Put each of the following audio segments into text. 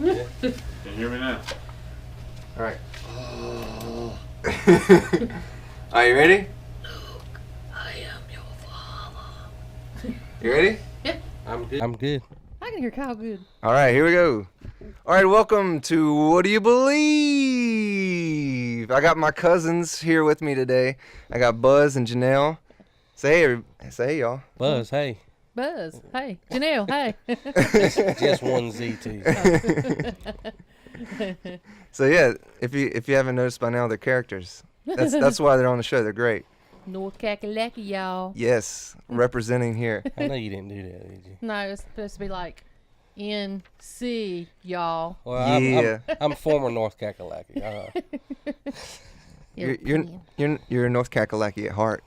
Yeah. Can you hear me now? All right. Are you ready? I am your father. You ready? Yeah. I'm good. I can hear Kyle good. All right, here we go. All right, welcome to What Do You Believe? I got my cousins here with me today. I got Buz and Jenelle. Say hey, y'all. Buzz, hey. Buzz, hey. Janelle, hey. Just one Z too. So yeah, if you haven't noticed by now, they're characters. That's why they're on the show. They're great. North Kakalaki, y'all. Yes, representing here. I know you didn't do that, did you? No, it's supposed to be like NC, y'all. Well, Yeah. I'm former North Kakalaki. You're North Kakalaki at heart.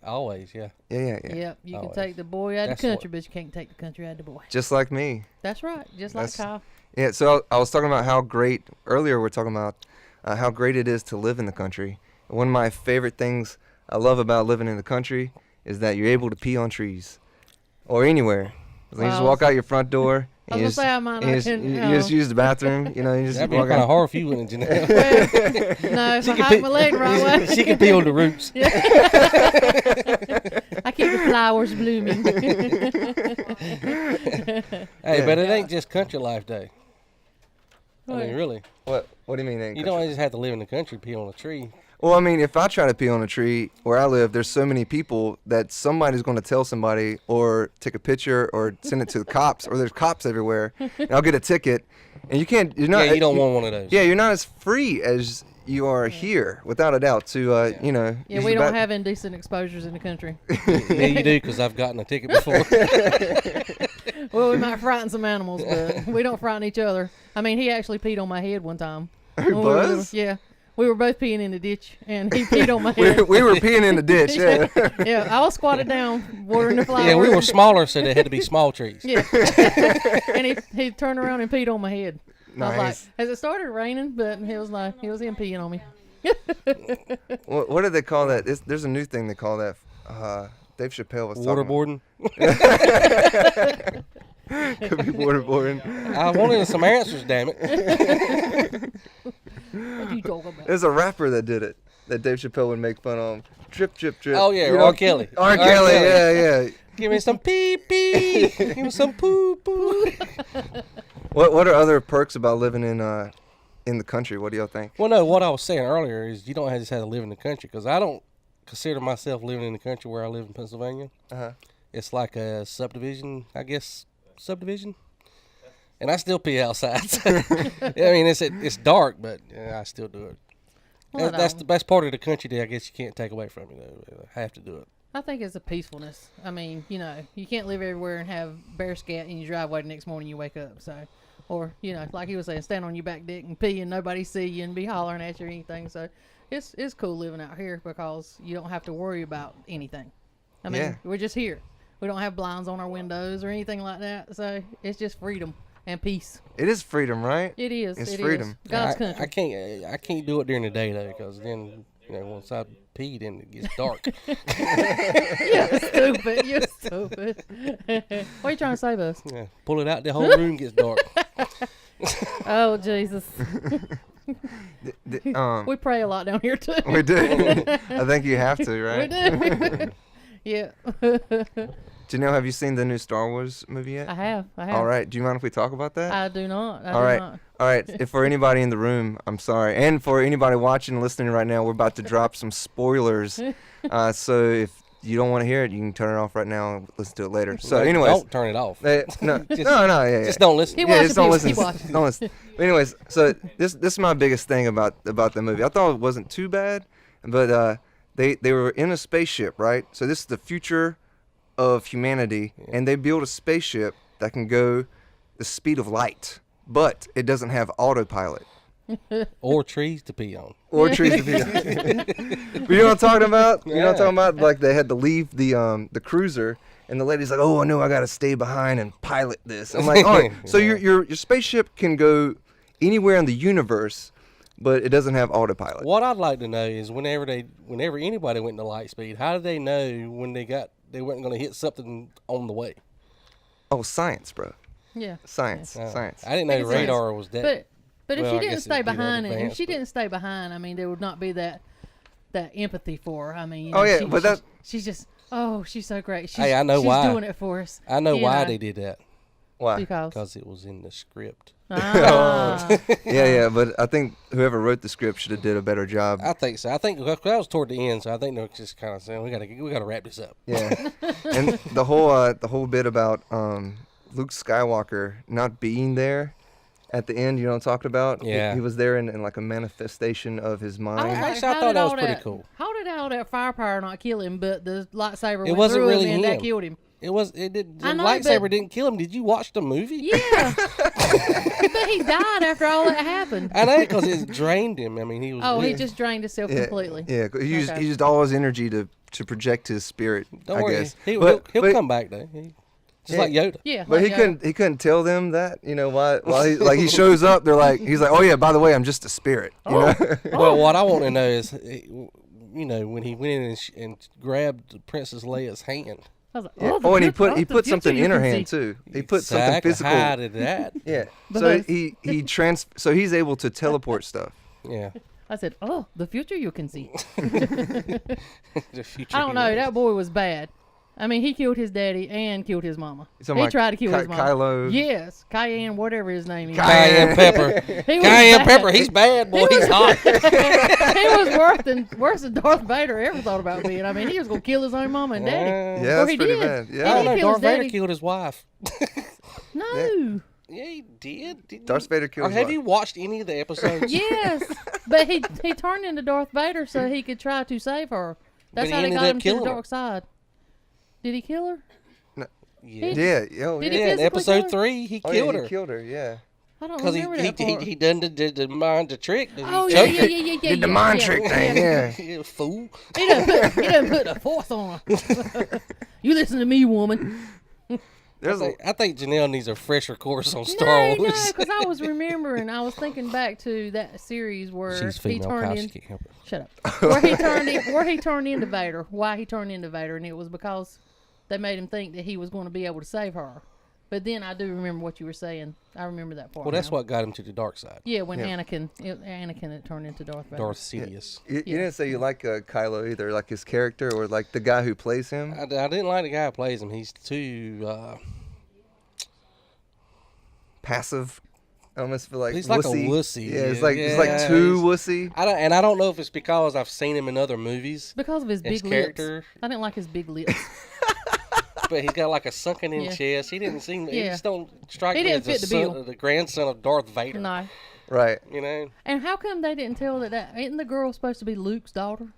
Always, yeah. Yeah. Yep, you Always. can take the boy out of That's the country, what- but you can't take the country out of the boy. Just like me. That's right, just like Kyle. Yeah, so I was talking about how great, earlier we were talking about how great it is to live in the country. One of my favorite things I love about living in the country is that you're able to pee on trees or anywhere. You just walk out your front door I and was going to say I might not can, you just use the bathroom, you just That'd be walk kind of out. hard for you, wouldn't it, Janelle? Well, no, if I hike my leg the right way. She can pee on the roots. I keep the flowers blooming. Hey, but it ain't just country life day. I mean, really. What do you mean? You don't just have to live in the country, pee on a tree. Well, I mean, if I try to pee on a tree where I live, there's so many people that somebody's going to tell somebody or take a picture or send it to the cops, or there's cops everywhere, and I'll get a ticket. And you can't, you're not. Yeah, you don't want one of those. Yeah, you're not as free as you are here, without a doubt, to, Yeah, use we the don't have indecent exposures in the country. Yeah, you do, because I've gotten a ticket before. Well, we might frighten some animals, but we don't frighten each other. I mean, he actually peed on my head one time. Hey, When we were little. Buzz? Yeah. We were both peeing in the ditch, and he peed on my head. we were peeing in the ditch, yeah. Yeah, I was squatted down, watering the flowers. Yeah, we were smaller, so they had to be small trees. Yeah. And he turned around and peed on my head. I was like, Nice. as it started raining, but he was in peeing on me. What do they call that? There's a new thing they call that. Dave Chappelle was talking Waterboarding. Could be waterboarding. I wanted some answers, damn it. What are you talking about? There's a rapper that did it, that Dave Chappelle would make fun of. Drip, drip, drip. Oh, yeah, You know? R. Kelly. R. Kelly, yeah. Give me some pee-pee. Give me some poo-poo. What are other perks about living in the country? What do y'all think? Well, no, what I was saying earlier is you don't just have to live in the country, because I don't consider myself living in the country where I live in Pennsylvania. Uh-huh. It's like a subdivision, I guess, and I still pee outside. I mean, it's dark, but I still do it. Well, That's the best part of the country that I guess you can't take away from you. Though. I have to do it. I think it's a peacefulness. I mean, you can't live everywhere and have bear scat in your driveway the next morning you wake up. So, or like he was saying, stand on your back deck and pee and nobody see you and be hollering at you or anything. So, it's cool living out here because you don't have to worry about anything. I mean, Yeah. we're just here. We don't have blinds on our windows or anything like that. So it's just freedom and peace. It is freedom, right? It is. It's It freedom. is. God's I country. can't do it during the day though, because then once I pee, then it gets dark. You're stupid. You're stupid. What are you trying to say, Buzz? Yeah, pull it out, the whole room gets dark. Oh, Jesus. Um, We pray a lot down here, too. we do. I think you have to, right? We do. Yeah. Janelle, have you seen the new Star Wars movie yet? I have. All right. Do you mind if we talk about that? I do not. All right. If for anybody in the room, I'm sorry, and for anybody watching and listening right now, we're about to drop some spoilers. So if you don't want to hear it, you can turn it off right now and listen to it later. So, No, anyways, don't turn it off. no, yeah. Just don't listen. He Yeah, watched just the don't piece, listen. he watched. Don't listen. But anyways, so this is my biggest thing about the movie. I thought it wasn't too bad, but they were in a spaceship, right? So this is the future of humanity, and they build a spaceship that can go the speed of light, but it doesn't have autopilot Or trees to pee on. or trees to be. But you know what I'm talking about? You know what I'm talking about? Like they had to leave the cruiser. And the lady's like, "Oh no, I gotta stay behind and pilot this." I'm like, "All right, so your spaceship can go anywhere in the universe, but it doesn't have autopilot." What I'd like to know is whenever anybody went to light speed, how did they know when they weren't going to hit something on the way? Oh, science, bro. Yeah. Science. I didn't Makes know sense. radar was that. But if Well, she I didn't guess stay it'd be that behind it, if advanced, she but- didn't stay behind, I mean, there would not be that empathy for her. I mean, you Oh, know, yeah, but that- she's just she's so great. She's, Hey, I know she's why. doing it for us. I know you why they did that. Why? Because It was in the script. Yeah, but I think whoever wrote the script should have did a better job. I think so. I think that was toward the end, so I think they're just kind of saying we gotta wrap this up. Yeah, and the whole bit about Luke Skywalker not being there at the end, you know what I'm talking about? Yeah. He was there in like a manifestation of his I was mind. like, Actually, I how thought did that was all pretty cool. How did all that firepower not kill him, but the lightsaber It went wasn't through really him and that him. killed him? It did. The I know, lightsaber but- didn't kill him. Did you watch the movie? Yeah. But he died after all that happened. I know, because it drained him. I mean, he was. Oh, he just drained himself Yeah, completely. Yeah, he Okay. used all his energy to project his spirit. Don't I worry, guess. he'll But- come back though. Just like Yoda. Yeah. But like Yoda. he couldn't tell them that, you know, while he shows up, he's like, oh yeah, by the way, I'm just a spirit. You know? Well, what I want to know is, you know, when he went in and grabbed Princess Leia's hand. I was like, Yeah. the Oh, and he future- put the something future in you her can hand see. too. He put something Exactly. physical. How did that? Yeah. So Because- so he's able to teleport stuff. Yeah. I said, the future you can see. The future I don't know. heroes. That boy was bad. I mean, he killed his daddy and killed his mama. You talking He about tried to kill his mama. Kylo? Yes, Cayenne, whatever his name is. Cayenne Pepper. He was Cayenne bad. Pepper. He's bad, boy. He's hot. He was worse than Darth Vader ever thought about being. I mean, he was gonna kill his own mama and daddy. Yeah, Or that's he pretty did. bad. He Yeah. I don't did know. kill Darth his Vader daddy. killed his wife. No. Yeah, he did. Didn't Darth he? Vader killed Or his have wife. you watched any of the episodes? Yes, but he turned into Darth Vader so he could try to save her. That's But he how they ended got up him to the killing her. dark side. Did he kill her? Yeah. Yeah. Oh, Did yeah. he Yeah, in physically episode kill her? 3, he Oh, killed yeah, her. he killed her. Yeah. I don't Because remember that part. he done the mind the trick. Oh He yeah, choked yeah, her. yeah, yeah, yeah. Did the mind trick thing? Yeah. You fool. He done put the force on her. You listen to me, woman. I think Janelle needs a fresher course on Star No, Wars. because I was remembering. I was thinking back to that series where She's he female, turned Kyle. She in. can't help it. Shut up. Where he turned into Vader. Why he turned into Vader, and it was because they made him think that he was going to be able to save her. But then I do remember what you were saying. I remember that part. Well, that's now. what got him to the dark side. Yeah, when Yeah. Anakin had turned into Darth Vader. Darth Sidious. You didn't say you like Kylo either, like his character or like the guy who plays him. I didn't like the guy who plays him. He's too. Passive. I almost feel like He's wussy. like a wussy. Yeah, it's like Yeah, too he's- wussy. I don't know if it's because I've seen him in other movies, Because of his his big character. lips. I didn't like his big lips. but he's got like a sunken in Yeah. chest. He didn't seem. He Yeah. just don't strike He me didn't as fit the bill. the grandson of Darth Vader. No. Right. You know. And how come they didn't tell that isn't the girl supposed to be Luke's daughter?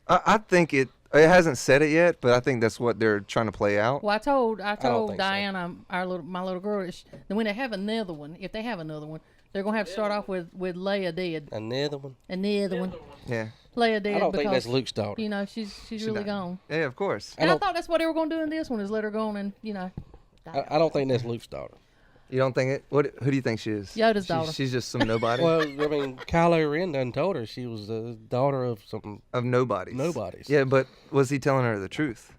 I think it hasn't said it yet, but I think that's what they're trying to play out. Well, I told think so. Diana, my little girl, that when they have another one, if they have another one, they're gonna have to start off with Leia dead, Another one. and the other one, Yeah. Leia dead I don't because think that's Luke's daughter. you know she's really died. gone. Yeah, of course. And I don't- thought that's what they were gonna do in this one is let her go on and die. I don't think that's Luke's daughter. You don't think it? Who do you think she is? Yoda's daughter. She's just some nobody Well, I mean, Kylo Ren done told her she was the daughter of some. of nobodies. Nobodies. Yeah, but was he telling her the truth,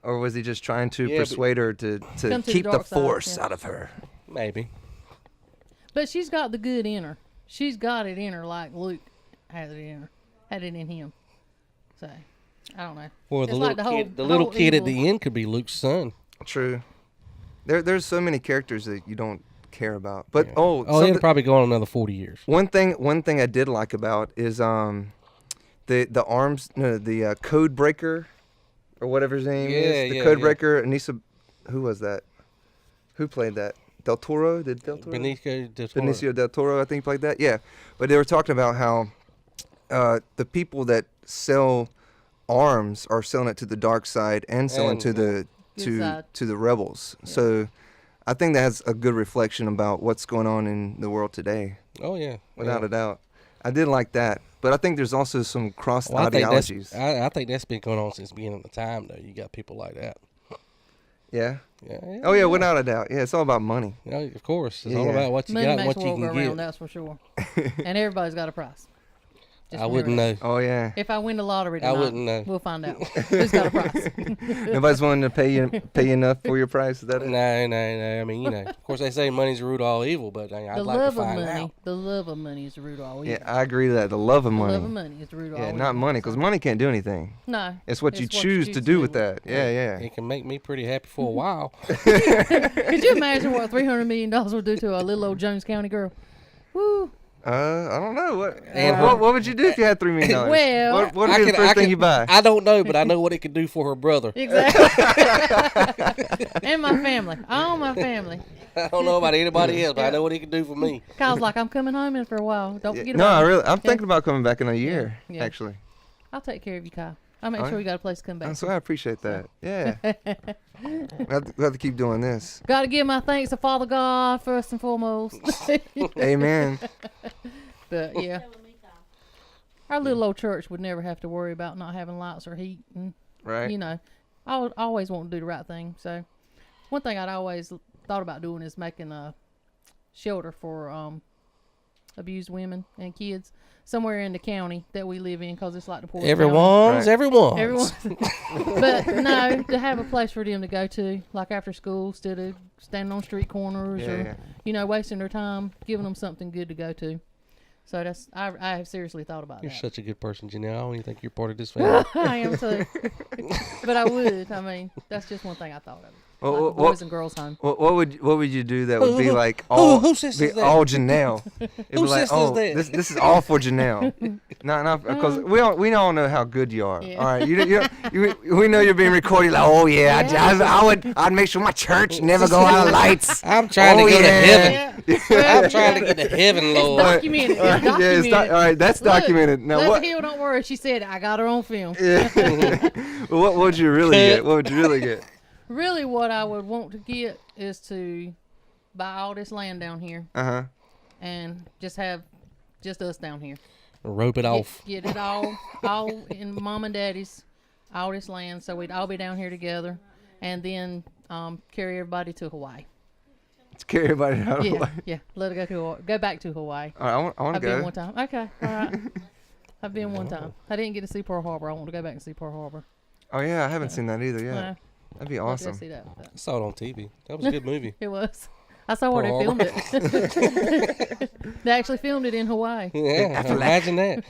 or was he just trying to Yeah, but- persuade her to Come to the keep the dark side, force yeah. out of her? Maybe. But she's got the good in her. She's got it in her like Luke had it in her, had it in him. So I don't know. Well, It's the like little the kid, whole- the the little whole kid at evil- the end could be Luke's son. True. There's so many characters that you don't care about. But Yeah. oh, it'll something- probably go on another 40 years. one thing I did like about is the arms the code breaker or whatever his name is. The Yeah, code yeah. breaker. Anissa, who was that? Who played that? Del Toro? Did Del Toro? Benicio del Toro. Benicio del Toro, I think, played that. Yeah, but they were talking about how the people that sell arms are selling it to the dark side and selling And, to the Good side. to the rebels. So I think that has a good reflection about what's going on in the world today, Oh yeah, without yeah. a doubt. I did like that, but I think there's also some cross Well, I think ideologies. I think that's been going on since the beginning of the time. Though you got people like that. Yeah. Yeah. Oh yeah, without a doubt. Yeah, it's all about money. Yeah, of course, it's all Yeah. about what you Money got and makes what the you world can go get. round, that's for sure. And everybody's got a price. Just I remember wouldn't that. know. Oh yeah. If I win the lottery I tonight, wouldn't know. we'll find out who's got a prize. Nobody's willing to pay you enough for your price. Is that it? No. I mean, you know, of course they say money's the root of all evil, but I'd The like to love of find money. out. The love of money is the root of all Yeah, evil. I agree to that. The love of The money. love of money is the root of all Yeah, evil. not money, because money can't do anything. No. It's what you choose to do with that. Yeah, yeah. It can make me pretty happy for a while. Could you imagine what $300 million would do to a little old Jones County girl? Woo. I don't know. And What would you do if you had $3 million? Well, what would be the first thing you buy? I don't know, but I know what it could do for her brother. Exactly. And my family. All my family. I don't know about anybody else, but I know what he can do for me. Kyle's like, I'm coming home in for a while. Don't forget No, about me. I'm thinking about coming back in a year, Yeah. actually. I'll take care of you, Kyle. I'll make Oh, sure yeah. we got a place to come back. So I appreciate that. Yeah. we have to keep doing this. Got to give my thanks to Father God first and foremost. Amen. But yeah, our little old church would never have to worry about not having lights or heat, and Right. you know, I would always want to do the right thing. So, one thing I'd always thought about doing is making a shelter for abused women and kids somewhere in the county that we live in, because it's like the poorest Everyone's. Everyone. But no, to have a place for them to go to, like after school, instead of standing on street corners Yeah, or yeah. you know, wasting their time, giving them something good to go to. So that's I have seriously thought about You're that. such a good person, Janelle. I don't even think you're part of this family. I am too. But I would. I mean, that's just one thing I thought of. Well, Like boys and girls home. What would you do that would be like all who says be that? all Janelle? It'd be Who like, says oh, that? this is all for Janelle. Not because we all know how good you are. Yeah. All right, we know you're being recorded. Like, oh yeah, I'd make sure my church never go out of lights. I'm trying Oh, to go to yeah. heaven. Yeah. I'm trying to get to heaven, It's Lord. documented. It's documented. Yeah, all right. That's Look, documented. Now Leather what? Hill, don't worry. She said I got her on film. Yeah. Well, what would you really get? What would you really get? Really, what I would want to get is to buy all this land down here and just have just us down here. Rope it off. Get it all in mom and daddy's, all this land, so we'd all be down here together, and then carry everybody to Hawaii. Let's carry everybody out. Yeah. Let her go back to Hawaii. All right, I want to I've go. been one time. Okay, all right. I've been one time. I didn't get to see Pearl Harbor. I want to go back and see Pearl Harbor. Oh yeah, I haven't seen that either yet. No, That'd be love to go awesome. see that. I saw it on TV. That was a good movie. It was. I saw where Pearl they filmed it. They actually filmed it in Hawaii. Yeah, imagine that.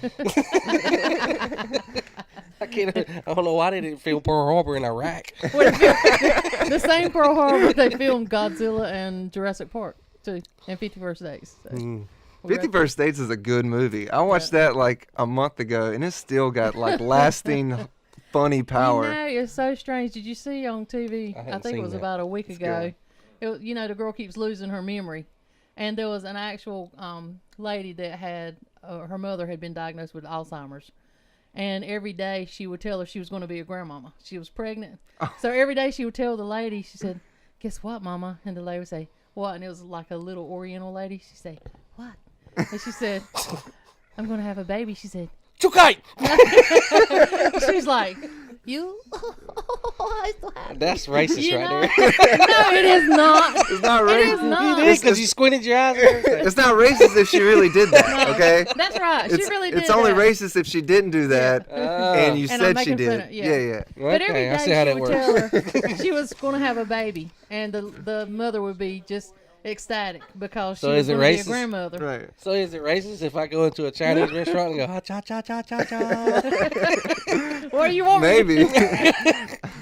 I don't know why they didn't film Pearl Harbor in Iraq. The same Pearl Harbor they filmed Godzilla and Jurassic Park too, and 51st Days. So we 51st Dates is a good movie. I watched that like a month ago, and it's still got like lasting funny power. You know, it's so strange. Did you see on TV? I I hadn't think it seen was that. about a week It's ago. good. It was, you know, the girl keeps losing her memory, and there was an actual lady that had her mother had been diagnosed with Alzheimer's, and every day she would tell her she was going to be a grandmama. She was pregnant, so every day she would tell the lady. She said, "Guess what, Mama?" And the lady would say, "What?" And it was like a little Oriental lady. She'd say, "What?" And she said, "I'm going to have a baby." She said, Chukai! she's like, "You?" I'm so happy. That's racist You right know? there. No, it is not. It's not It is racist. not. It is because you squinted your eyes and everything. It's not racist if she really did that. Okay. That's right. She really did. It's only that. racist if she didn't do that, and you And I'm said she making fun did. of- Yeah, yeah. yeah. But every Okay, I day see how she that would works. tell her she was going to have a baby, and the mother would be just ecstatic because So she is was it going to be a racist? grandmother. Right. So is it racist if I go into a Chinese restaurant and go, ha cha cha cha cha cha? What do you want me? Maybe.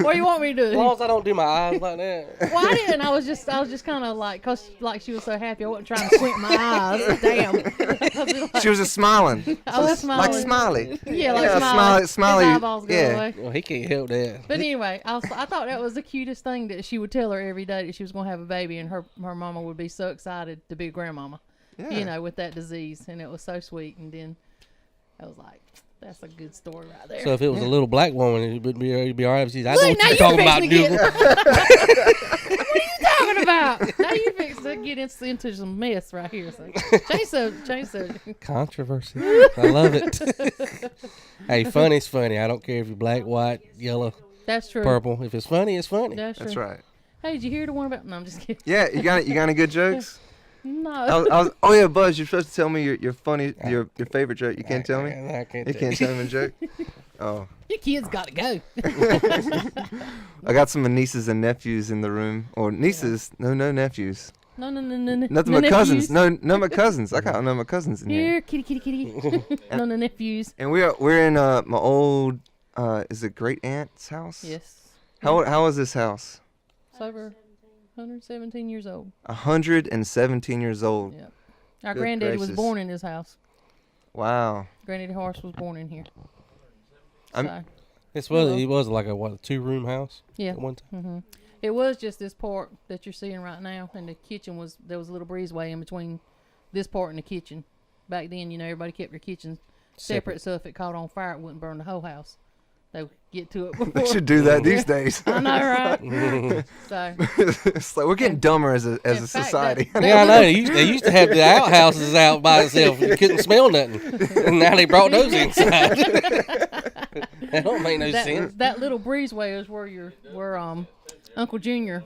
What do you want me to As do? long as I don't do my eyes like that. Well, I didn't. I was just kind of like, cause like she was so happy. I wasn't trying to squint my eyes. Damn. I was just like, She was just smiling. I was Like smiling. Smiley. Yeah, like Yeah, Smiley. Smiley. His eyeballs go Yeah. away. Well, he can't help that. But anyway, I thought that was the cutest thing that she would tell her every day that she was going to have a baby, and her mama would be so excited to be a grandmama, Yeah. you know, with that disease, and it was so sweet. And then I was like, that's a good story right there. So if it was a little black woman, it'd be all right if she's, I know Look, what now you're you're talking about, fixing to Google. what are you talking about? Now you fix to get into some mess right here. So change subject. Controversy. I love it. Hey, funny's funny. I don't care if you're black, white, yellow, That's true. purple. If it's funny, it's funny. That's true. That's right. Hey, did you hear the one about? No, I'm just kidding. Yeah, you got any good jokes? No. Oh yeah, Buzz, you're supposed to tell me your funny your favorite joke. You can't tell me. I can't You tell can't tell me a joke. Oh, Your kids got to go. I got some nieces and nephews in the room, or nieces. No nephews. No. Nothing No but cousins. nephews. No my cousins. I got none of my cousins in here. Here, kitty. No nephews. And we're in my old is it great aunt's house? Yes. How is this house? It's over 117 years old. 117 years old. Yeah. Our Good granddaddy was gracious. born in this house. Wow. Granddaddy Horace was born in here. I'm- So, It was like a 2-room house. yeah. At one time. It was just this part that you're seeing right now, and the kitchen there was a little breezeway in between this part and the kitchen. Back then, everybody kept their kitchens separate, so if it caught on fire, it wouldn't burn the whole house. They would get to it before. They should do that these days. I know, right? So, It's like we're getting dumber as a in fact, society. Yeah, I know. They used to have the outhouses out by itself. You couldn't smell nothing. And now they brought those inside. That don't make no sense. that little breezeway is where Uncle Junior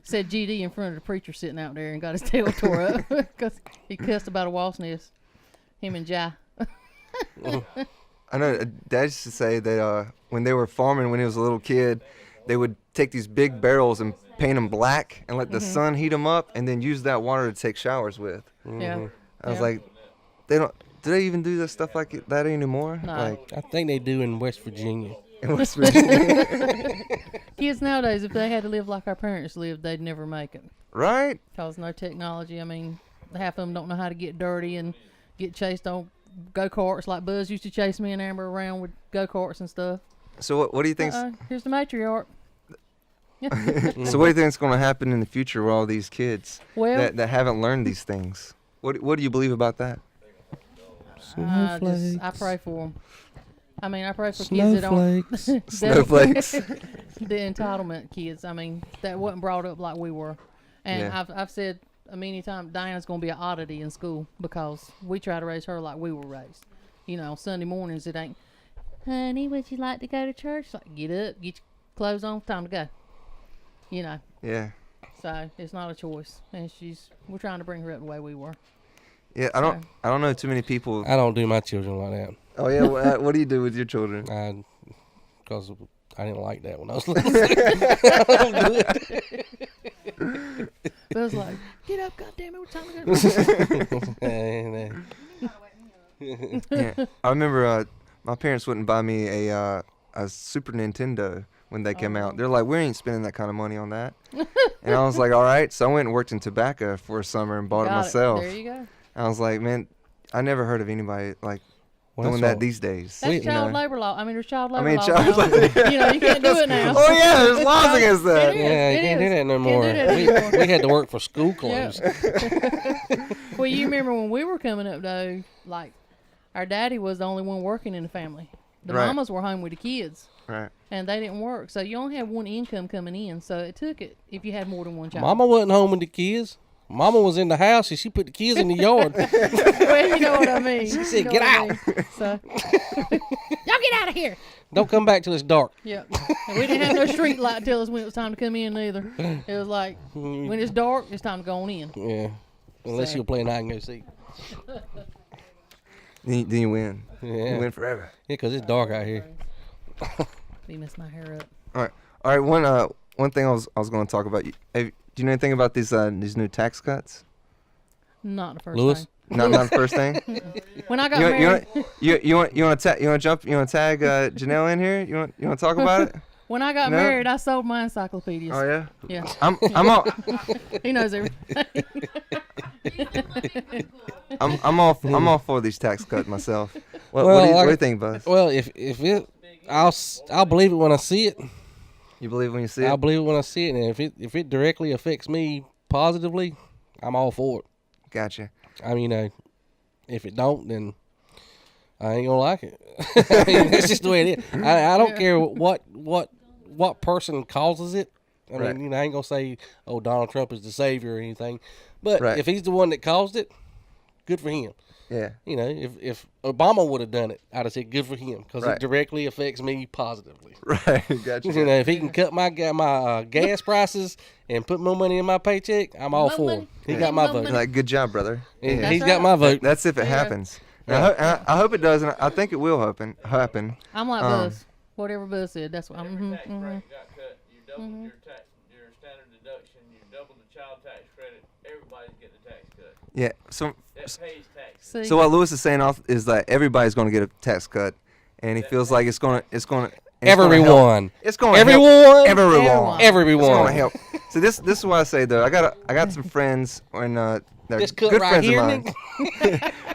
said GD in front of the preacher sitting out there and got his tail tore up because he cussed about a wasp nest. Him and Jai. I know Dad used to say that when they were farming when he was a little kid, they would take these big barrels and paint them black and let the sun heat them up and then use that water to take showers with. Yeah. I was Yeah. like, do they even do that stuff like that anymore? No. Like I think they do in West Virginia. in West Virginia. Kids nowadays, if they had to live like our parents lived, they'd never make it. Right? Cause no technology. I mean, half of them don't know how to get dirty and get chased on go-karts like Buzz used to chase me and Amber around with go-karts and stuff. So what do you think? Here's the matriarch. So what do you think is going to happen in the future with all these kids Well, that haven't learned these things? What do you believe about that? I pray for them. I mean, I pray for kids that don't. Snowflakes. Snowflakes. The entitlement kids. I mean, that wasn't brought up like we were. And Yeah. I've said many times, Diana's going to be an oddity in school because we try to raise her like we were raised. Sunday mornings it ain't, honey, would you like to go to church? Like, get up, get your clothes on, time to go. Yeah. So it's not a choice. And we're trying to bring her up the way we were. Yeah, I don't know too many people. I don't do my children like that. Oh yeah, what do you do with your children? Because I didn't like that when I was little. I don't do it. But like, get up, goddamn it, what time to go? Yeah. I remember my parents wouldn't buy me a Super Nintendo when they came out. They're like, we ain't spending that kind of money on that. And I was like, all right. So I went and worked in tobacco for a summer and bought it myself. There you go. I was like, man, I never heard of anybody like Well, doing that's that all- these days. That's you child know? labor law. I mean, there's child labor mean, law. child now. labor- You can't do it now. Oh yeah, there's laws against that. It is. Yeah, you It can't is. do that no Can't more. do that anymore. We had to work for school Yep. clothes. Well, you remember when we were coming up, though, like, our daddy was the only one working in the family. The Right. mamas were home with the kids, Right. and they didn't work. So you only had one income coming in. So it took it if you had more than one child. Mama wasn't home with the kids. Mama was in the house and she put the kids in the yard. Well, you know what I mean. She said, "Get out." So, y'all get out of here. Don't come back till it's dark. Yep. And we didn't have no street light tell us when it was time to come in either. It was like, when it's dark, it's time to go on in. Yeah. Unless So- you're playing hide and go seek. Then you win. Yeah. You win forever. Yeah, 'cause it's dark out here. He messed my hair up. All right. One thing I was going to talk about. Do you know anything about these new tax cuts? Not the first Lewis? thing. Not the first thing. When I got You married, want to tag Janelle in here? You want to talk about it? when I got No? married, I sold my encyclopedias. Oh yeah. Yeah, I'm all he knows everything. I'm all for these tax cuts myself. What Well, do you I- think, Buzz? Well, if it, I'll believe it when I see it. You believe when you see I'll it? believe it when I see it, and if it directly affects me positively, I'm all for it. Gotcha. I mean, if it don't, then I ain't gonna like it. I mean, that's just the way it is. I don't care what person causes it. I Right. mean, I ain't gonna say, oh, Donald Trump is the savior or anything. But Right. if he's the one that caused it, good for him. Yeah. You know, if Obama would have done it, I'd have said good for him because Right. it directly affects me positively. Right. Gotcha. You know, if he can cut my gas prices and put more money in my paycheck, I'm all More for him. money. He Yeah. got my More vote. money. Like, good job, brother. Yeah, Yeah. he's That's got right. my vote. That's if it Yeah. happens. Now, I hope it does, and I think it will happen. I'm like Um, Buzz. Whatever Buzz said, that's what I'm. Every tax bracket got cut. You doubled your standard deduction. You doubled the child tax credit. Everybody's getting a tax cut. Yeah. So That pays taxes. See, So what Lewis is saying is that everybody's going to get a tax cut, and he feels like it's going to Everyone. It's going to Everyone. Everyone. Everyone. It's going to help. So this is what I say though. I got some friends and they're This cut good right friends here, of mine.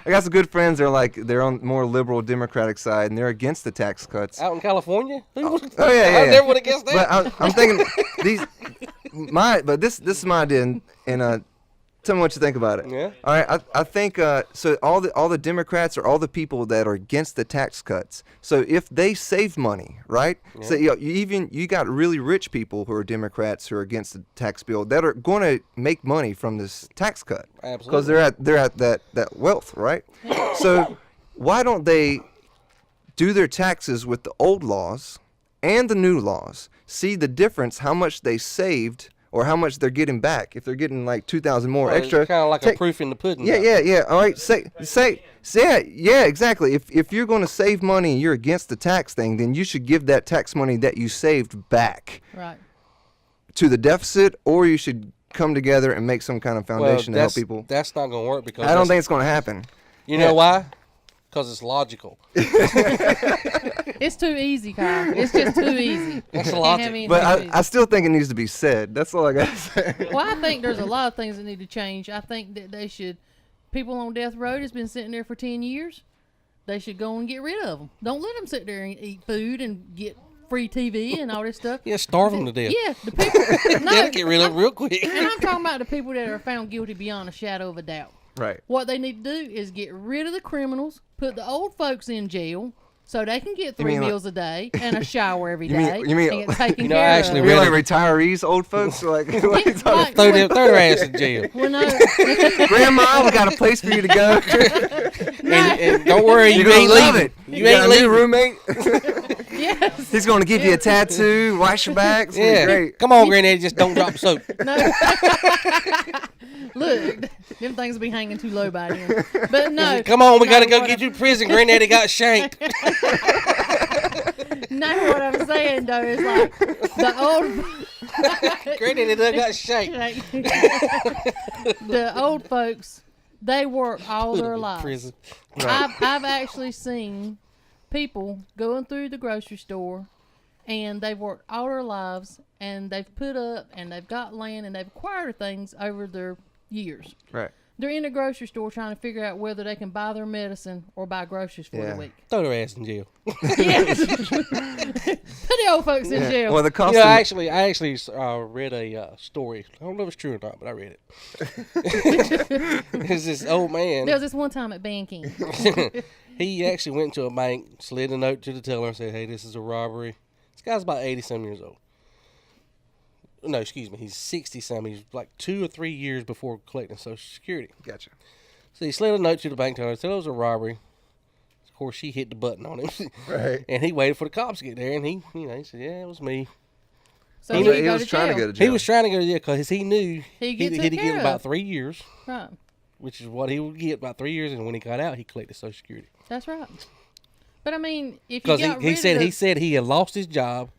I got some good friends. They're on more liberal Democratic side, and they're against the tax cuts. Out in California? Oh yeah. I never would have guessed that. But I'm thinking this is my idea, and tell me what you think about it. Yeah. All right. I think so. All the Democrats are all the people that are against the tax cuts. So if they save money, right? Yeah. So you got really rich people who are Democrats who are against the tax bill that are going to make money from this tax cut Absolutely. because they're at that wealth, right? So why don't they do their taxes with the old laws and the new laws? See the difference, how much they saved. Or how much they're getting back. If they're getting like 2,000 more Well, extra, It's kind of like a proof in the pudding. yeah. All right, say, yeah, exactly. If you're going to save money and you're against the tax thing, then you should give that tax money that you saved back right. to the deficit, or you should come together and make some kind of foundation to help people. That's not going to work because I don't think it's going to happen. You know why? Because it's logical. It's too easy, Kyle. It's just too easy. That's Can't logic. have anything But too I still think it needs to be said. That's all I got to say. easy. Well, I think there's a lot of things that need to change. I think that they should. People on death row has been sitting there for 10 years. They should go and get rid of them. Don't let them sit there and eat food and get free TV and all this stuff. Yeah, starve them to death. Yeah, the people. No, They'll get rid of it real quick. and I'm talking about the people that are found guilty beyond a shadow of a doubt. Right. What they need to do is get rid of the criminals, put the old folks in jail, so they can get 3 mean like- meals a day and a shower every You mean- day. you mean- and get taken You know, I care actually of. You're like Really? retirees, old folks? Like, what are you talking Like- Throw their ass in jail. Well, no, Grandma, we got a place for you to go. And don't worry, you You're gonna ain't love leaving. it. You got ain't a new leaving. roommate. yes, He's going to give you a tattoo, wash your back. It's gonna be Yeah. great. Come on, Granddaddy, just don't drop the soap. no. Look, them things will be hanging too low by then. But no, Come on, we no, got to go what get you to prison. Granddaddy got shanked. No, what I'm saying though is like the old. Granddaddy done got shanked. The old folks, they work all Put their him in lives. prison. I've actually seen people going through the grocery store, and they've worked all their lives, and they've put up, and they've got land, and they've acquired things over their years. Right. They're in the grocery store trying to figure out whether they can buy their medicine or buy groceries for Yeah. the week. Throw their ass in jail. Yes. Put the old folks in jail. Well, the cost Yeah, of I actually read a story. I don't know if it's true or not, but I read it. There's this old man. There was this one time at banking. He actually went to a bank, slid a note to the teller, and said, "Hey, this is a robbery." This guy's about 80-some years old. No, excuse me, he's 60-some. He's like 2 or 3 years before collecting Social Security. Gotcha. So he slid a note to the bank teller, said it was a robbery. Of course, she hit the button on him, Right. and he waited for the cops to get there, and he said, "Yeah, it was me." So He, he, was trying to go to jail. He was trying to go to jail because he knew He'd get he'd took get care about of. 3 years, Right. which is what he would get about 3 years, and when he got out, he collected Social Security. That's right. But I mean, if you Because got he rid said of he said he had lost his job,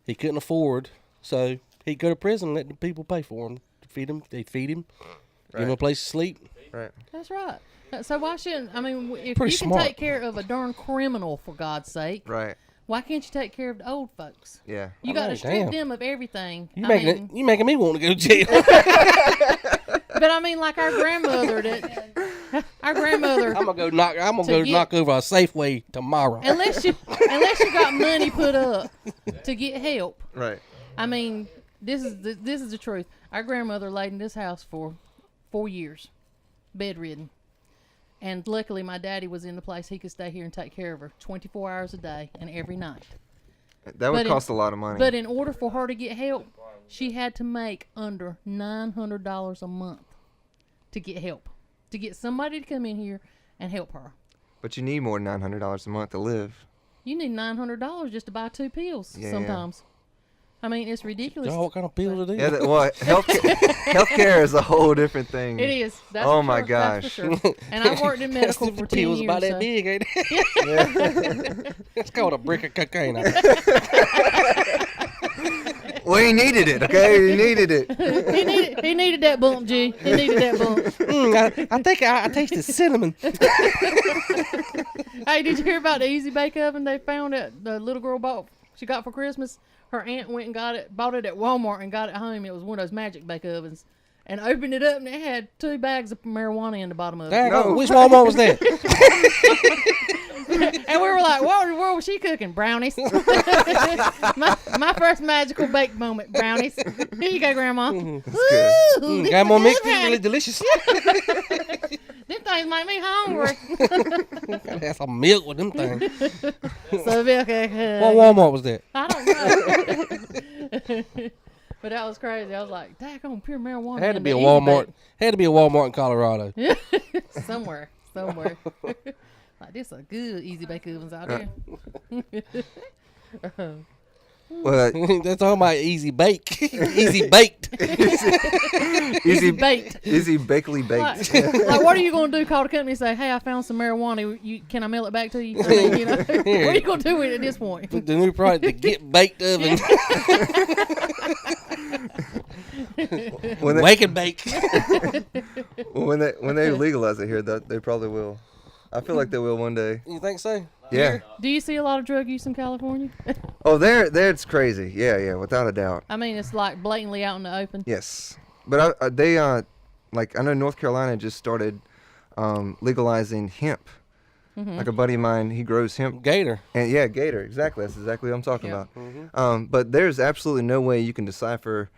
he couldn't afford, so he'd go to prison and let the people pay for him to feed him. They'd feed him, give him a Right. place to sleep. Right. That's right. So why shouldn't if Pretty you can smart. take care of a darn criminal for God's sake, Right. why can't you take care of the old folks? Yeah. You got to Oh, strip damn. them of everything. You I mean, making me want to go to jail. but I mean, like our grandmother our grandmother. I'm gonna go get- knock over a Safeway tomorrow. Unless you got money put up to get help. Right. I mean, this is the truth. Our grandmother laid in this house for 4 years, bedridden. And luckily, my daddy was in the place he could stay here and take care of her 24 hours a day and every night. That would But cost a lot of money. But in order for her to get help, she had to make under $900 a month to get help. To get somebody to come in here and help her. But you need more than $900 a month to live. You need $900 just to buy 2 pills sometimes. I mean, it's ridiculous. Oh, what kind of pill it is? Yeah, well, healthcare is a whole different thing. It is. That's Oh for my sure. gosh. That's for sure. And I worked in medical for 10 Pills years. about that so. big, ain't it? It's called a brick of cocaine. Well, he needed it, okay? He needed it. He needed that bump, G. He needed that bump. I think I tasted cinnamon. Hey, did you hear about the Easy Bake Oven they found at the little girl she got for Christmas? Her aunt went and bought it at Walmart and got it home. It was one of those magic bake ovens. And opened it up and it had 2 bags of marijuana in the bottom of it. No. Which Walmart was that? And we were like, what in the world was she cooking? Brownies. my first magical bake moment, brownies. Here you go, Grandma. That's good. Ooh, Got more mix. honey. Really delicious. Them things make me hungry. Gotta have some milk with them things. So, What Walmart was that? I don't know. But that was crazy. I was like, daggone pure marijuana. It had to in be the a Easy Walmart. Had to be a Walmart in Colorado. Bake. Somewhere. Like, this a good Easy Bake Ovens out there. Well, That's all my easy bake. Easy baked. Easy baked. Easy bakely baked. Like, what are you going to do? Call the company and say, hey, I found some marijuana. Can I mail it back to you? I mean, you know, what are you going to do with it at this point? The new product, the Get Baked oven. When they, Wake and bake. when they legalize it here, they probably will. I feel like they will one day. You think so? Yeah. Do you see a lot of drug use in California? Oh, there it's crazy. Yeah, without a doubt. I mean, it's like blatantly out in the open. Yes, but they like I know North Carolina just started legalizing hemp. Mm-hmm. Like a buddy of mine, he grows hemp. Gator. And yeah, gator. Exactly. That's exactly what I'm talking Yeah. about. But there's absolutely no way you can decipher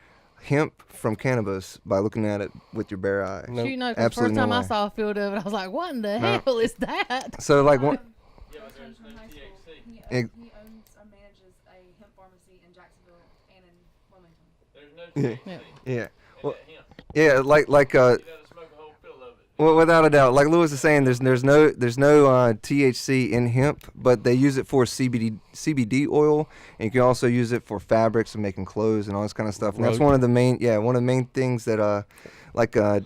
hemp from cannabis by looking at it with your bare eye. Nope. You know, 'cause the Absolutely first time no I way. saw a field of it, I was like, what in the hell is that? So like one. Yeah, but there's no THC. He owns or manages a hemp pharmacy in Jacksonville and in Wilmington. There's no Yeah. THC Yeah. in Well, that hemp. yeah. Like You gotta smoke a whole pill of it. Well, without a doubt, like Lewis is saying, there's no THC in hemp, but they use it for CBD oil, and you can also use it for fabrics and making clothes and all this kind of stuff. And that's Roach. one of the main things that like Well,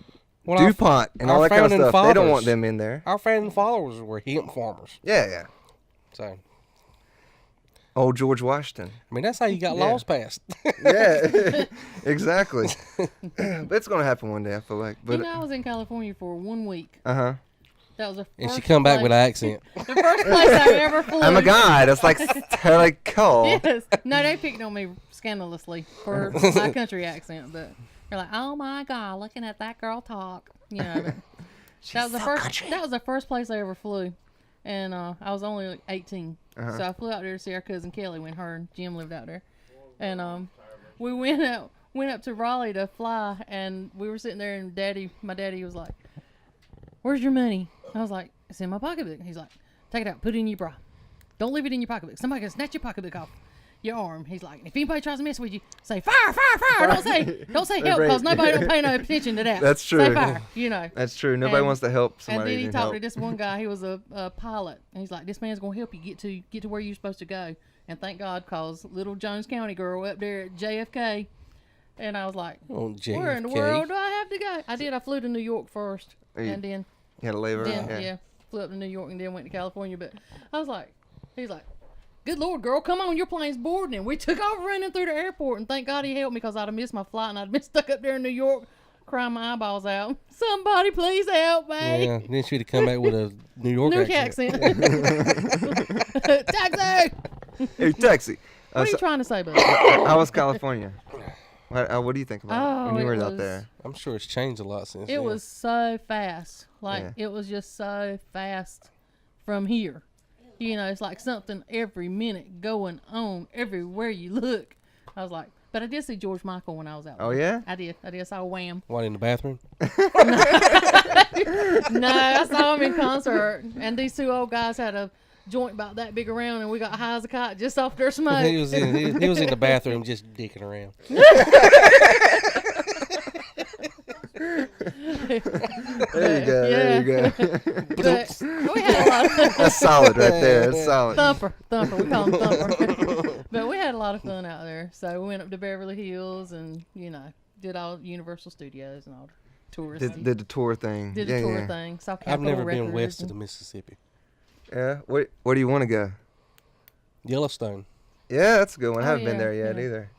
DuPont and all our that kind of founding stuff. They don't fathers- want them in there. Our founding followers were hemp farmers. Yeah. So, Old George Washington. I mean, that's how you got Yeah. laws passed. Yeah, exactly. But it's gonna happen one day, I feel like. But You know, I was in California for 1 week. uh-huh. That was the And first she come back with an place- accent. The first place I ever flew. I'm a guy. That's like cool. Yes. No, they picked on me scandalously for my country accent, but they're like, "Oh my God, looking at that girl talk," you know. But that was the first. That was the first place I ever flew, and I was only like 18, so I flew out there to see our cousin Kelly when her and Jim lived out there, and we went up to Raleigh to fly, and we were sitting there, and my daddy was like, "Where's your money?" I was like, "It's in my pocketbook." He's like, "Take it out, put it in your bra. Don't leave it in your pocketbook. Somebody can snatch your pocketbook off your arm." He's like, "If anybody tries to mess with you, say fire, fire, fire. Don't say help, because nobody don't pay no attention to that. That's true. Say fire, you know." That's true. Nobody And- wants to help And somebody. then he who talked help. to this one guy. He was a pilot, and he's like, "This man's gonna help you get to where you're supposed to go." And thank God, cause little Jones County girl up there at JFK, and I was like, On "Where in the JFK. world do I have to go?" I did. I flew to New York first, you- and then You had a layover. yeah, flew up to New York and then went to California. But I was like, he's like, "Good Lord, girl, come on, your plane's boarding." And we took off running through the airport, and thank God he helped me, because I'd have missed my flight and I'd been stuck up there in New York crying my eyeballs out. Somebody please help me. Yeah, then she'd have come back with a New York New accent. accent. Taxi! Hey, taxi. What are you trying to say, bud? I was California. What do you think about it when you Oh, were it out was- there? I'm sure it's changed a lot since It then. was so fast. Like, Yeah. it was just so fast from here. You know, it's like something every minute going on everywhere you look. I was like, but I did see George Michael when I was out Oh there. yeah. I did. I saw Wham. What, in the bathroom? No, I saw him in concert. And these two old guys had a joint about that big around, and we got high as a kite just off their smoke. he was in the bathroom just dicking around. There you go. There you go. But we had a lot of That's solid right there. That's solid. Thumper. We call him Thumper. But we had a lot of fun out there. So we went up to Beverly Hills and, did all Universal Studios and all the touristy. Did the tour thing. Did yeah, the tour yeah. thing. Saw I've Capitol never been Records west of and- the Mississippi. Yeah. Where do you want to go? Yellowstone. Yeah, that's a good one. I Oh, haven't been yeah, there yet yeah. either.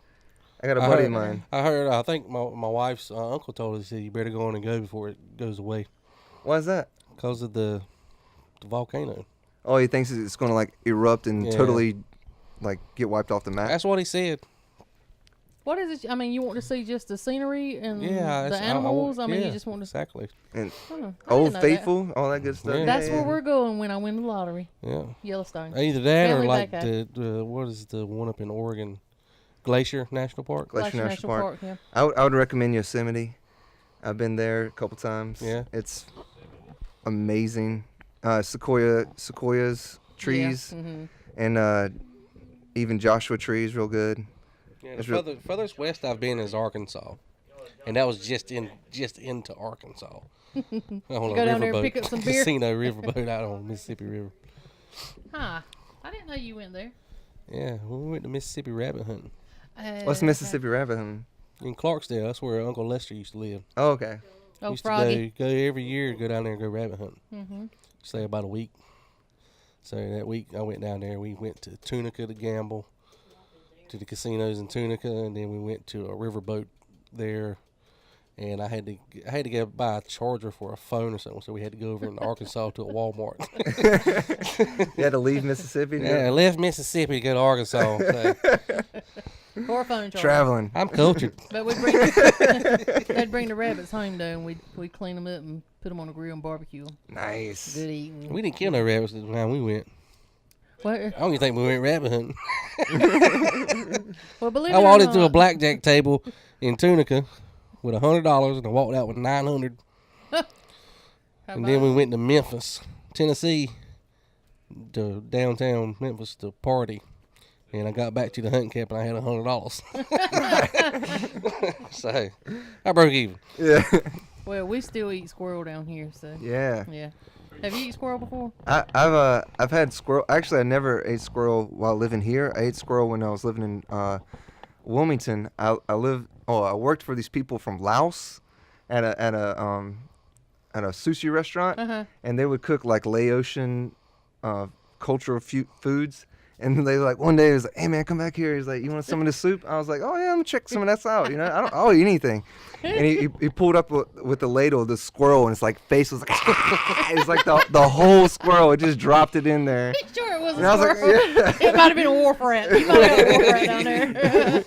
I got a buddy of mine. I think my wife's uncle told us that you better go on and go before it goes away Why is that? because of the volcano. Oh, he thinks it's going to like erupt and Yeah. totally like get wiped off the map. That's what he said. What is it? I mean, you want to see just the scenery and Yeah, the animals? I mean, you just want to. exactly. And I didn't Old know Faithful, all that good stuff. Yeah. That's yeah, where yeah. we're going when I win the lottery. Yeah, Yellowstone. either that or Family like vacation. the what is the one up in Oregon, Glacier National Park. Glacier National Park. Yeah. I would recommend Yosemite. I've been there a couple times. Yeah. It's amazing. Sequoias, trees, Yeah. Mm-hmm. and even Joshua trees, real good. Yeah, It's the furthest west I've been is Arkansas, and that was just into Arkansas. On Go down there and pick up some beer? Casino riverboat out on Mississippi River. Huh. I didn't know you went there. Yeah, we went to Mississippi rabbit hunting What's Mississippi Rabbit hunting? in Clarksdale. That's where Uncle Lester used to live. Oh, okay. Oh, Used Froggy. to go every year, go down there and go rabbit hunting. Mm-hmm. Stay about a week. So that week I went down there. We went to Tunica to gamble, to the casinos in Tunica, and then we went to a riverboat there. And I had to go buy a charger for a phone or something, so we had to go over in Arkansas to a Walmart. You had to leave Mississippi. to go- Yeah, I left Mississippi to go to Arkansas. So Or a phone charger. Traveling. I'm cultured. But we'd bring, they'd bring the rabbits home, though, and we'd clean them up and put them on a grill and barbecue 'em. Nice. Good eating. We didn't kill no rabbits the time we went. Well, I don't even think we went rabbit hunting. believe it I or walked not, into a blackjack table in Tunica with $100, and I walked out with $900. how And then about- we went to Memphis, Tennessee, to downtown Memphis to party. And I got back to the hunting camp and I had $100. So I broke even. Yeah. Well, we still eat squirrel down here, so Yeah. yeah. Have you eaten squirrel before? I've had squirrel. Actually, I never ate squirrel while living here. I ate squirrel when I was living in Wilmington. I worked for these people from Laos at a sushi restaurant, and they would cook like Laotian cultural foods. And they like one day he was like, "Hey man, come back here." He's like, "You want some of this soup?" I was like, "Oh yeah, I'm gonna check some of that out." I'll eat anything. And he pulled up with the ladle the squirrel, and it's like face was like, it's like the whole squirrel. It just dropped it in there. Sure, it was And I a was like, squirrel. yeah. It might have been a wharf rat. You might have had a wharf rat down there.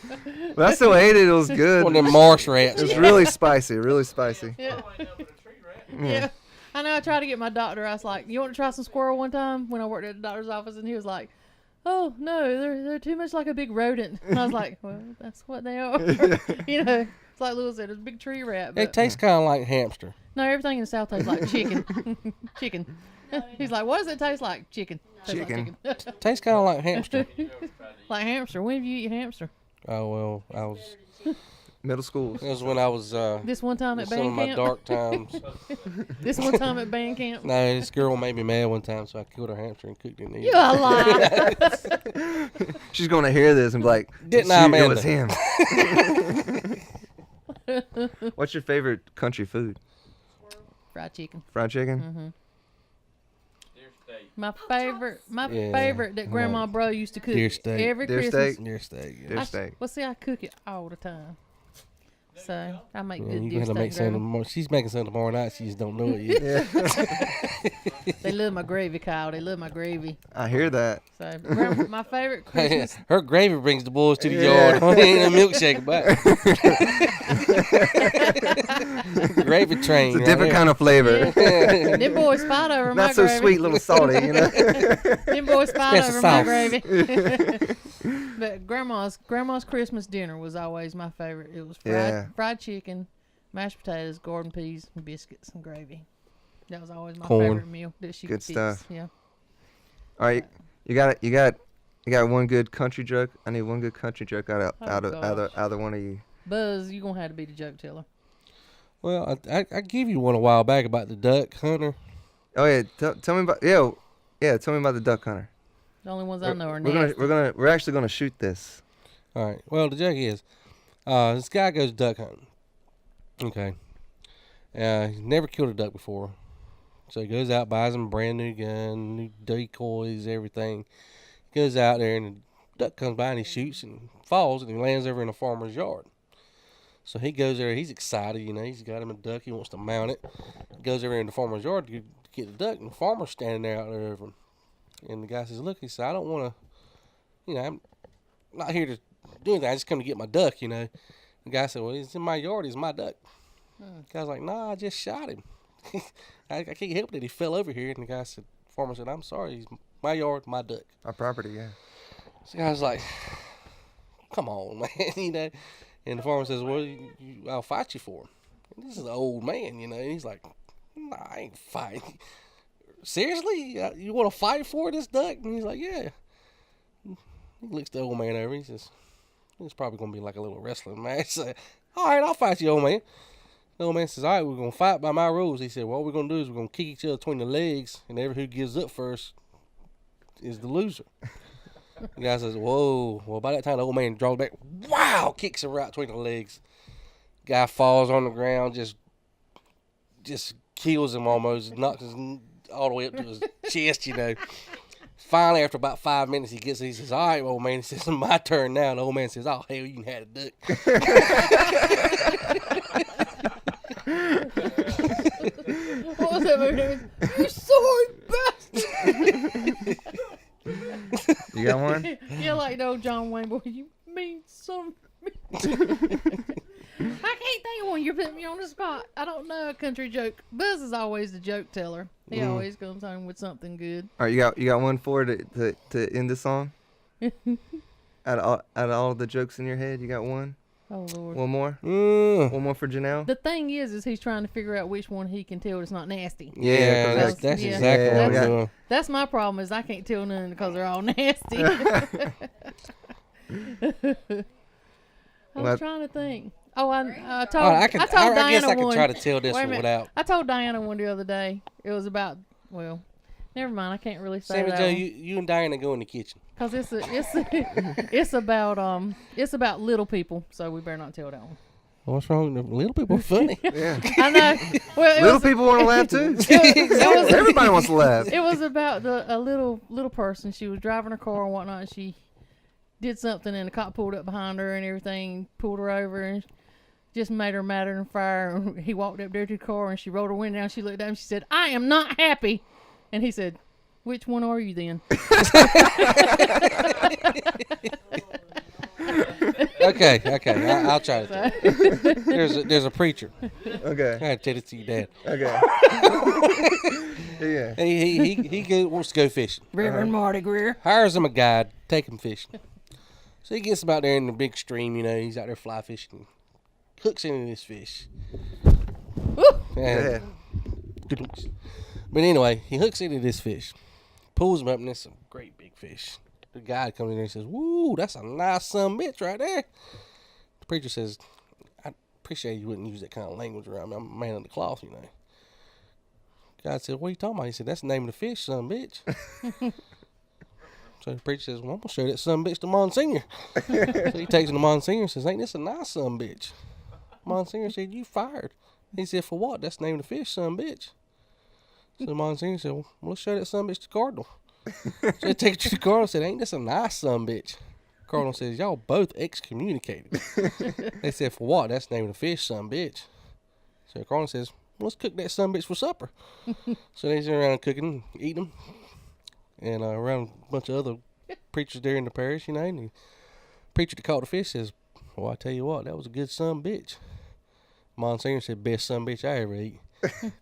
But I still ate it. It was good. One of them marsh rats. It was really spicy. Really spicy. Yeah. Probably end up with a tree rat. Yeah. I know. I tried to get my doctor. I was like, "You want to try some squirrel?" One time when I worked at the doctor's office, and he was like, "Oh no, they're too much like a big rodent." And I was like, "Well, that's what they are." It's like Lewis said, it's a big tree rat. It But tastes kind of like hamster. no, everything in the South tastes like chicken. Chicken. He's like, "What does it taste like?" Chicken. Tastes like Chicken. Tastes kind of like hamster. Like hamster. When have you eaten hamster? Oh well, I was. Middle school. It was when I was This one time at some of band my camp. dark times. This one time at band camp. No, this girl made me mad one time, so I killed her hamster and cooked it and ate You it. a liar. She's gonna hear this and be like, Didn't I, "Shoot, it Amanda?" was him." What's your favorite country food? Fried chicken. Fried chicken. Mm-hmm. Deer steak. My Yeah, favorite that I Grandma like Bro used to cook deer steak. every Deer Christmas. steak? Deer steak. Yeah. Deer steak. Well, see, I cook it all the time. So I make Yeah, good you deer gonna make steak. some gravy. tomorrow. She's making some tomorrow night. She just don't know it yet. Yeah. They love my gravy, Kyle. They love my gravy. I hear that. So my favorite Christmas. Her gravy brings the boys to the Yeah. yard. Ain't a milkshake back. Gravy train. It's a different kind of flavor. Them boys fight over my Not so gravy. sweet, little salty, you know. Them boys fight Special over my sauce. gravy. But grandma's Christmas dinner was always my favorite. It was fried chicken, mashed potatoes, garden peas, and biscuits and gravy. That was always my Corn. favorite meal that she Good could fix. stuff. Yeah. All right, you got one good country joke. I need one good country joke out Oh, of one of you. Buzz, you gonna have to be the joke teller. Well, I give you one a while back about the duck hunter. Oh yeah, tell me about Tell me about the duck hunter. The only ones I know are We're nasty. we're actually gonna shoot this. All right. Well, the joke is, this guy goes duck hunting. Okay. He's never killed a duck before, so he goes out, buys him a brand new gun, new decoys, everything. Goes out there and the duck comes by and he shoots and falls and he lands over in a farmer's yard. So he goes there, he's excited, he's got him a duck, he wants to mount it. He goes over in the farmer's yard to get the duck, and the farmer's standing there out there over him. And the guy says, look, he said, I don't want to, I'm not here to do anything, I just come to get my duck, The guy said, well, he's in my yard, he's my duck. The guy's like, nah, I just shot him. I can't help it, he fell over here. And the guy said, farmer said, I'm sorry, he's my yard, my duck. My property, yeah. So the guy's like, come on, man, And the farmer says, well, I'll fight you for him. And this is an old man, And he's like, nah, I ain't fighting. Seriously? You want to fight for this duck? And he's like, yeah. He looks the old man over. He says, it's probably going to be like a little wrestling match. So, all right, I'll fight you, old man. The old man says, all right, we're going to fight by my rules. He said, well, what we're going to do is we're going to kick each other between the legs, and every who gives up first is the loser. The guy says, whoa. Well, by that time, the old man draws back. Wow! Kicks him right between the legs. Guy falls on the ground, just kills him almost, knocks him all the way up to his chest, Finally, after about 5 minutes, he says, all right, old man. He says, my turn now. And the old man says, oh, hell, you can have a duck. What was that movie? You sorry bastard! You got one? Yeah, like the old John Wayne boy. You mean some. I can't think of one. You're putting me on the spot. I don't know a country joke. Buzz is always the joke teller. He always comes home with something good. All right, you got one for to end the song? out of all the jokes in your head, you got one? Oh Lord. One more? One more for Jenelle? The thing is he's trying to figure out which one he can tell that's not nasty. Yeah, that's yeah. exactly what I'm doing. That's my problem is I can't tell none because they're all nasty. I was trying to think. Oh, I told I Diana guess I can one. try to tell this Wait a one minute. without. I told Diana one the other day. It was about, well, never mind. I can't really say Sammy that Joe, one. you and Diana go in the kitchen. Cause it's about little people, so we better not tell that one. What's wrong? Little people are funny. Yeah. I know. Well, Little people want to laugh too. Everybody wants to laugh. It was about a little person. She was driving her car and whatnot. And she did something, and the cop pulled up behind her and everything, pulled her over, and just made her madder than fire. He walked up there to the car, and she rolled her window down. She looked at him. She said, "I am not happy." And he said, "Which one are you then?" Okay, I'll try to. There's a preacher. Okay. I had to tell it to your dad. Okay. Yeah. He wants to go fishing. Reverend Marty Greer. Hires him a guide, take him fishing. So he gets him out there in the big stream, he's out there fly fishing. Hooks into this fish. Woo! Yeah. But anyway, he hooks into this fish, pulls him up, and it's a great big fish. The guy comes in there and says, "Woo, that's a nice son bitch right there." The preacher says, "I appreciate you wouldn't use that kind of language around me. I'm a man of the cloth, God said, "What are you talking about?" He said, "That's the name of the fish, son bitch." So the preacher says, "Well, I'm gonna show that son bitch to Monsignor." So he takes him to Monsignor and says, "Ain't this a nice son bitch?" Monsignor said, "You fired." He said, "For what?" "That's the name of the fish, son bitch." So Monsignor said, "Well, let's show that son bitch to Cardinal." So they take it to the Cardinal and said, "Ain't this a nice son bitch?" Cardinal says, "Y'all both excommunicated." They said, "For what?" "That's the name of the fish, son bitch." So the Cardinal says, "Let's cook that son bitch for supper." So they sit around cooking, eating them, and around a bunch of other preachers there in the parish, and the preacher that caught the fish says, "Well, I tell you what, that was a good son bitch." Monsignor said, "Best son bitch I ever eat."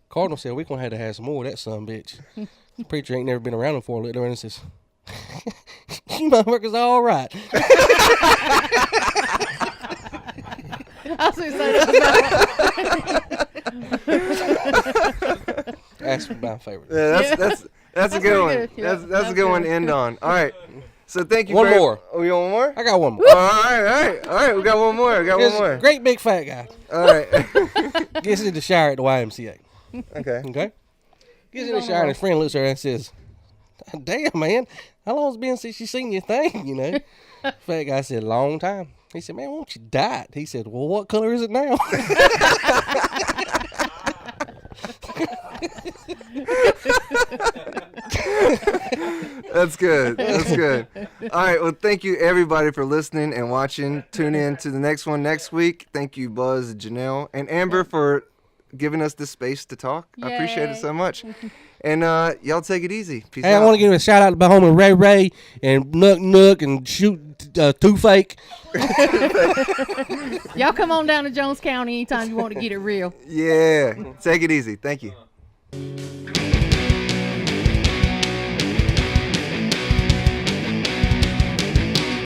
Cardinal said, "We're going to have some more of that son bitch." The preacher ain't never been around him before. Looked around and says, "You motherfuckers all right." I was going to say that. That's my favorite. Yeah, that's a good one. good. Yeah, That's a good one to end on. All right. So thank you. One more. Oh, you want one more? I got one more. Oh, all right. We got one more. There's a great big fat guy. All right. Gets in the shower at the YMCA. Okay. Okay? Gets in the shower and his friend looks at her and says, damn, man, how long has it been since you seen your thing, you know? Fat guy said, long time. He said, man, won't you dye it? He said, well, what color is it now? That's good. That's good. All right. Well, thank you everybody for listening and watching. Tune in to the next one next week. Thank you, Buzz, Janelle, and Amber for giving us this space to talk. I appreciate it so much. And y'all take it easy. Peace out. Hey, I want to give a shout out to my homie Ray Ray and Nook and Shoot Two Fake. Y'all come on down to Jones County anytime you want to get it real. Yeah. Take it easy. Thank you.